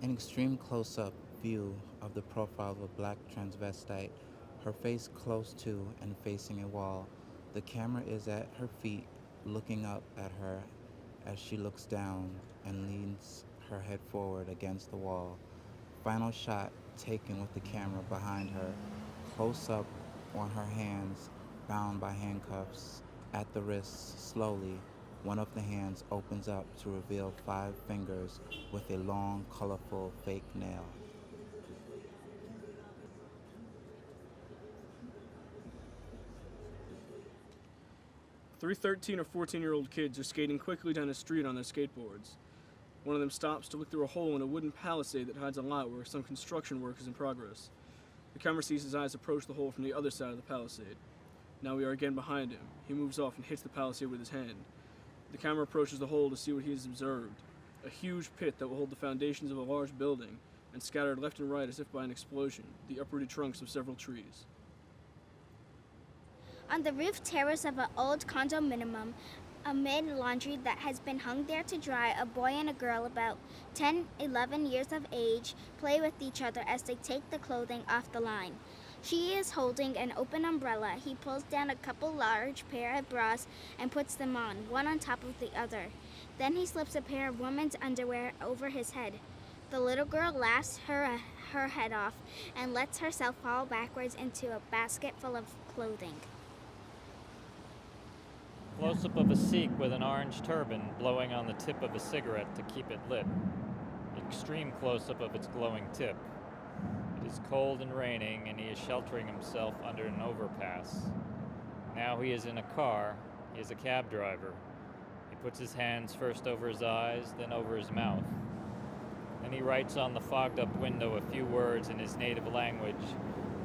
An extreme close up view of the profile of a black transvestite, her face close to and facing a wall. The camera is at her feet, looking up at her as she looks down and leans her head forward against the wall. Final shot taken with the camera behind her, close up on her hands bound by handcuffs at the wrists. Slowly, one of the hands opens up to reveal five fingers with a long, colorful fake nail. 3 13 or 14-year-old kids are skating quickly down a street on their skateboards. One of them stops to look through a hole in a wooden palisade that hides a lot where some construction work is in progress. The camera sees his eyes approach the hole from the other side of the palisade. Now we are again behind him. He moves off and hits the palisade with his hand. The camera approaches the hole to see what he has observed. A huge pit that will hold the foundations of a large building, and scattered left and right as if by an explosion, the uprooted trunks of several trees. On the roof terrace of an old condominium, amid laundry that has been hung there to dry, a boy and a girl about 10-11 years of age play with each other as they take the clothing off the line. She is holding an open umbrella. He pulls down a couple large pair of bras and puts them on, one on top of the other. Then he slips a pair of women's underwear over his head. The little girl laughs her head off and lets herself fall backwards into a basket full of clothing. Close-up of a Sikh with an orange turban blowing on the tip of a cigarette to keep it lit. Extreme close-up of its glowing tip. It is cold and raining, and he is sheltering himself under an overpass. Now he is in a car. He is a cab driver. He puts his hands first over his eyes, then over his mouth. Then he writes on the fogged-up window a few words in his native language,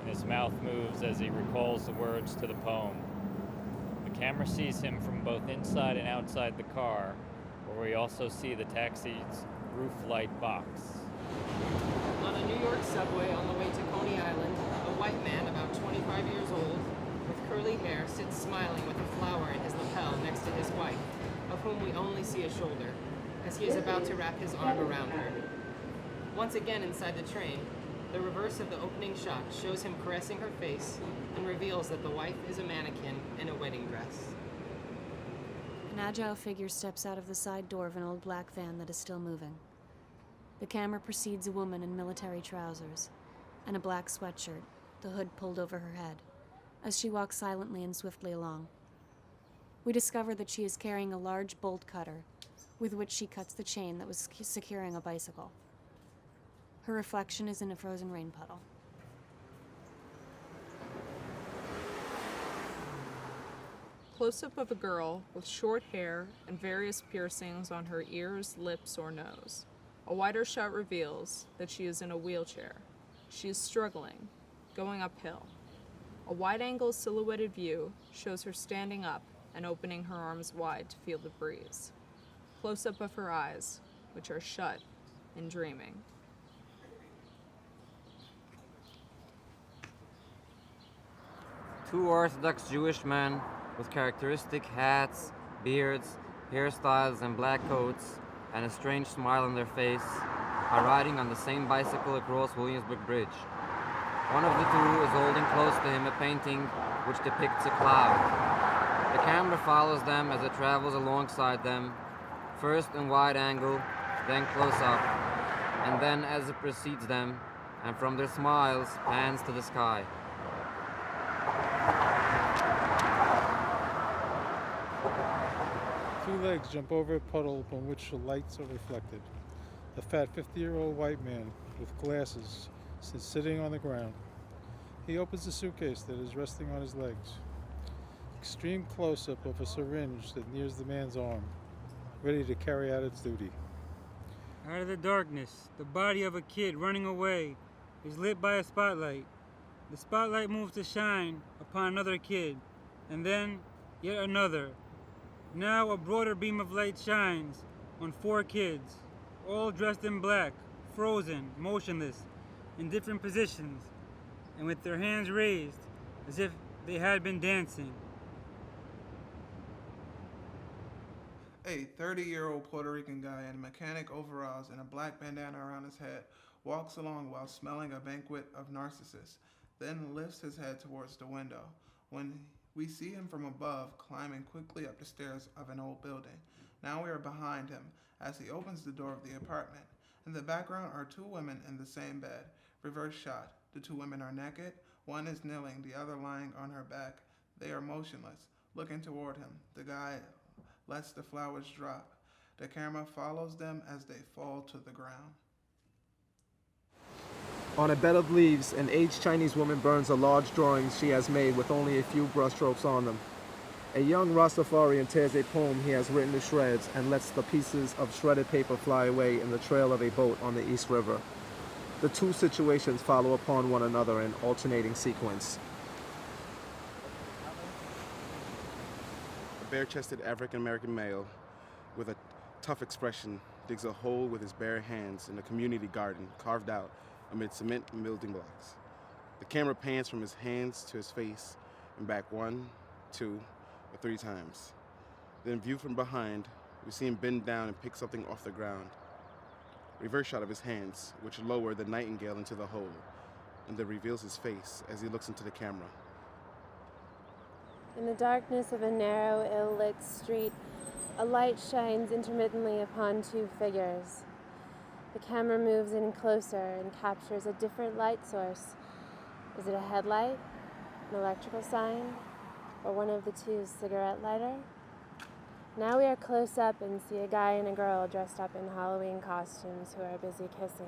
and his mouth moves as he recalls the words to the poem. The camera sees him from both inside and outside the car, where we also see the taxi's roof light box. On a New York subway on the way to Coney Island, a white man about 25 years old, with curly hair, sits smiling with a flower in his lapel next to his wife, of whom we only see a shoulder, as he is about to wrap his arm around her. Once again inside the train, the reverse of the opening shot shows him caressing her face and reveals that the wife is a mannequin in a wedding dress. An agile figure steps out of the side door of an old black van that is still moving. The camera precedes a woman in military trousers and a black sweatshirt, the hood pulled over her head, as she walks silently and swiftly along. We discover that she is carrying a large bolt cutter with which she cuts the chain that was securing a bicycle. Her reflection is in a frozen rain puddle. Close-up of a girl with short hair and various piercings on her ears, lips, or nose. A wider shot reveals that she is in a wheelchair. She is struggling, going uphill. A wide-angle silhouetted view shows her standing up and opening her arms wide to feel the breeze. Close-up of her eyes, which are shut and dreaming. Two Orthodox Jewish men with characteristic hats, beards, hairstyles, and black coats, and a strange smile on their face, are riding on the same bicycle across Williamsburg Bridge. One of the two is holding close to him a painting which depicts a cloud. The camera follows them as it travels alongside them, first in wide angle, then close up, and then as it precedes them, and from their smiles pans to the sky. Two legs jump over a puddle upon which the lights are reflected. A fat 50-year-old white man with glasses sits sitting on the ground. He opens a suitcase that is resting on his legs. Extreme close-up of a syringe that nears the man's arm, ready to carry out its duty. Out of the darkness, the body of a kid running away is lit by a spotlight. The spotlight moves to shine upon another kid, and then yet another. Now a broader beam of light shines on four kids, all dressed in black, frozen, motionless, in different positions, and with their hands raised as if they had been dancing. A 30-year-old Puerto Rican guy in mechanic overalls and a black bandana around his head walks along while smelling a banquet of narcissus, then lifts his head towards the window. When we see him from above, climbing quickly up the stairs of an old building. Now we are behind him as he opens the door of the apartment. In the background are two women in the same bed. Reverse shot. The two women are naked. One is kneeling, the other lying on her back. They are motionless, looking toward him. The guy lets the flowers drop. The camera follows them as they fall to the ground. On a bed of leaves, an aged Chinese woman burns a large drawing she has made with only a few brushstrokes on them. A young Rastafarian tears a poem he has written to shreds and lets the pieces of shredded paper fly away in the trail of a boat on the East River. The two situations follow upon one another in alternating sequence. A bare-chested African-American male with a tough expression digs a hole with his bare hands in a community garden carved out amid cement and building blocks. The camera pans from his hands to his face and back 1, 2, or 3 times. Then viewed from behind, we see him bend down and pick something off the ground. Reverse shot of his hands, which lower the nightingale into the hole, and then reveals his face as he looks into the camera. In the darkness of a narrow, ill-lit street, a light shines intermittently upon two figures. The camera moves in closer and captures a different light source. Is it a headlight, an electrical sign, or one of the two's cigarette lighter? Now we are close up and see a guy and a girl dressed up in Halloween costumes who are busy kissing.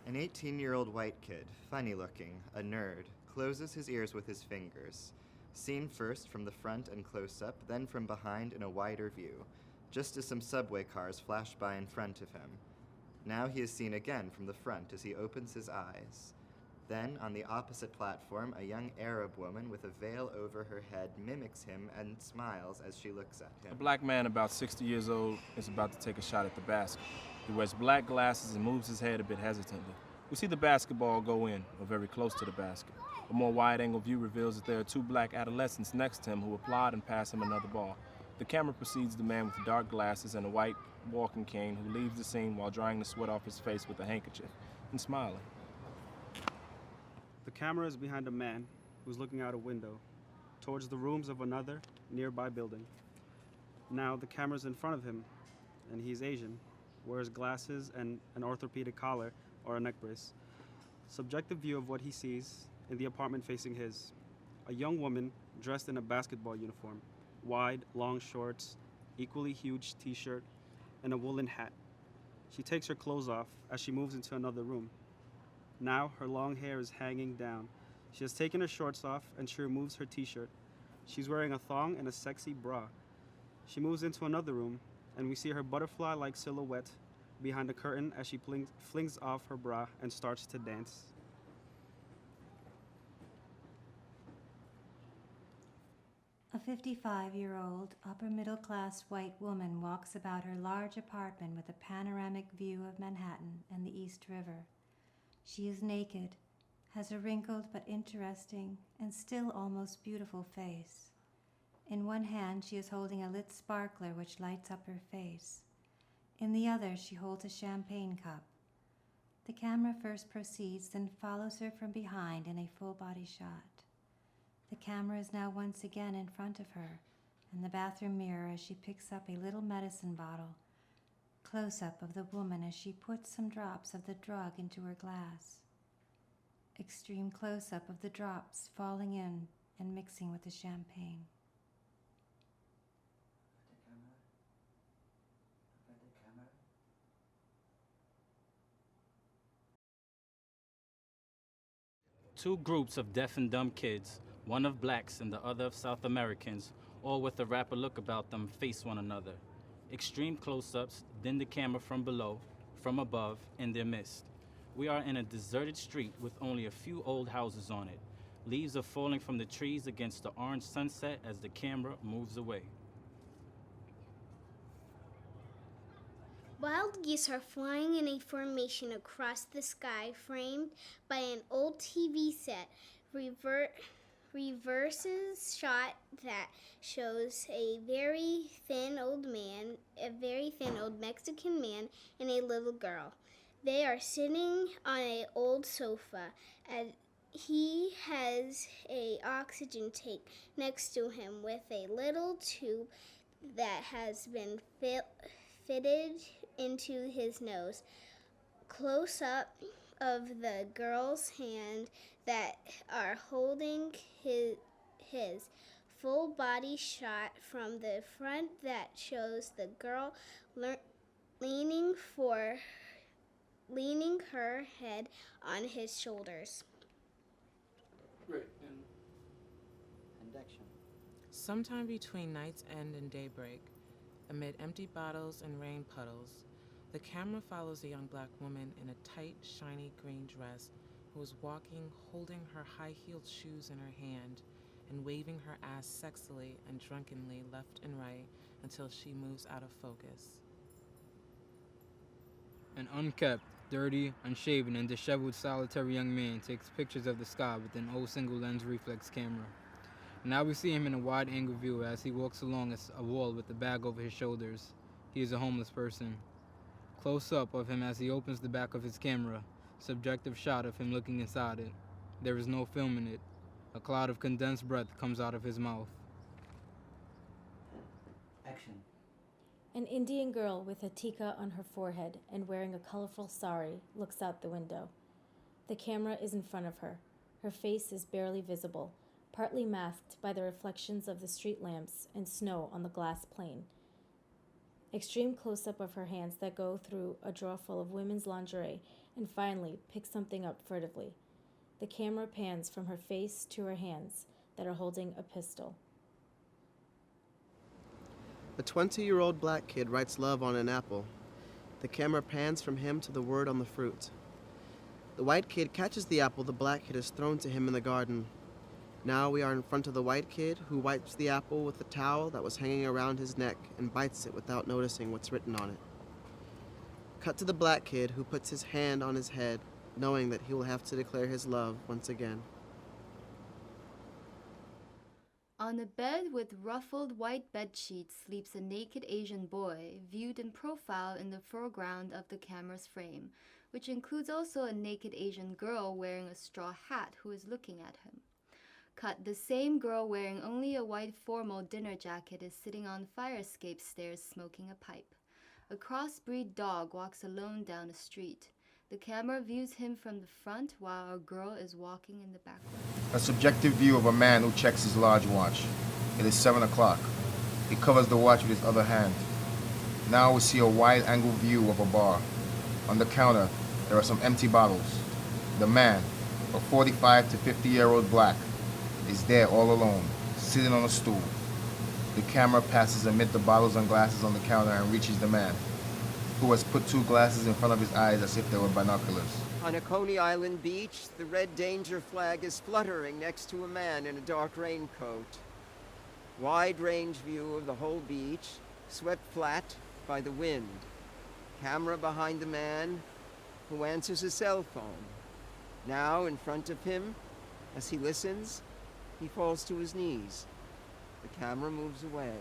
An 18-year-old white kid, funny looking, a nerd, closes his ears with his fingers. Seen first from the front and close up, then from behind in a wider view, just as some subway cars flash by in front of him. Now he is seen again from the front as he opens his eyes. Then, on the opposite platform, a young Arab woman with a veil over her head mimics him and smiles as she looks at him. A black man about 60 years old is about to take a shot at the basket. He wears black glasses and moves his head a bit hesitantly. We see the basketball go in, or very close to the basket. A more wide-angle view reveals that there are two black adolescents next to him who applaud and pass him another ball. The camera precedes the man with dark glasses and a white walking cane who leaves the scene while drying the sweat off his face with a handkerchief and smiling. The camera is behind a man who's looking out a window towards the rooms of another nearby building. Now the camera's in front of him, and he's Asian, wears glasses and an orthopedic collar or a neck brace. Subjective view of what he sees in the apartment facing his. A young woman dressed in a basketball uniform, wide, long shorts, equally huge t-shirt, and a woolen hat. She takes her clothes off as she moves into another room. Now her long hair is hanging down. She has taken her shorts off and she removes her t-shirt. She's wearing a thong and a sexy bra. She moves into another room and we see her butterfly-like silhouette behind a curtain as she flings off her bra and starts to dance. A 55-year-old, upper-middle-class white woman walks about her large apartment with a panoramic view of Manhattan and the East River. She is naked, has a wrinkled but interesting and still almost beautiful face. In one hand, she is holding a lit sparkler which lights up her face. In the other, she holds a champagne cup. The camera first proceeds, then follows her from behind in a full-body shot. The camera is now once again in front of her, in the bathroom mirror as she picks up a little medicine bottle. Close-up of the woman as she puts some drops of the drug into her glass. Extreme close-up of the drops falling in and mixing with the champagne. Two groups of deaf and dumb kids, one of blacks and the other of South Americans, all with a rapper look about them, face one another. Extreme close-ups, then the camera from below, from above, in their midst. We are in a deserted street with only a few old houses on it. Leaves are falling from the trees against the orange sunset as the camera moves away. Wild geese are flying in a formation across the sky, framed by an old TV set. Reverses shot that shows a very thin old Mexican man, and a little girl. They are sitting on an old sofa, and he has a oxygen tank next to him with a little tube that has been fitted into his nose. Close up of the girl's hand that are holding his full body shot from the front that shows the girl leaning her head on his shoulders. Great. And action. Sometime between night's end and daybreak, amid empty bottles and rain puddles, the camera follows a young black woman in a tight, shiny green dress who is walking, holding her high-heeled shoes in her hand and waving her ass sexily and drunkenly left and right until she moves out of focus. An unkept, dirty, unshaven, and disheveled solitary young man takes pictures of the sky with an old single-lens reflex camera. Now we see him in a wide-angle view as he walks along a wall with a bag over his shoulders. He is a homeless person. Close-up of him as he opens the back of his camera. Subjective shot of him looking inside it. There is no film in it. A cloud of condensed breath comes out of his mouth. Action. An Indian girl with a tika on her forehead and wearing a colorful sari looks out the window. The camera is in front of her. Her face is barely visible, partly masked by the reflections of the street lamps and snow on the glass plane. Extreme close-up of her hands that go through a drawer full of women's lingerie and finally pick something up furtively. The camera pans from her face to her hands that are holding a pistol. A 20-year-old black kid writes love on an apple. The camera pans from him to the word on the fruit. The white kid catches the apple the black kid has thrown to him in the garden. Now we are in front of the white kid who wipes the apple with the towel that was hanging around his neck and bites it without noticing what's written on it. Cut to the black kid who puts his hand on his head, knowing that he will have to declare his love once again. On a bed with ruffled white bedsheets sleeps a naked Asian boy, viewed in profile in the foreground of the camera's frame, which includes also a naked Asian girl wearing a straw hat who is looking at him. Cut, the same girl wearing only a white formal dinner jacket is sitting on fire escape stairs smoking a pipe. A crossbreed dog walks alone down a street. The camera views him from the front while a girl is walking in the background. A subjective view of a man who checks his large watch. It is 7 o'clock. He covers the watch with his other hand. Now we see a wide-angle view of a bar. On the counter, there are some empty bottles. The man, a 45 to 50-year-old black, is there all alone, sitting on a stool. The camera passes amid the bottles and glasses on the counter and reaches the man, who has put 2 glasses in front of his eyes as if they were binoculars. On a Coney Island beach, the red danger flag is fluttering next to a man in a dark raincoat. Wide range view of the whole beach, swept flat by the wind. Camera behind the man, who answers his cell phone. Now in front of him, as he listens, he falls to his knees. The camera moves away.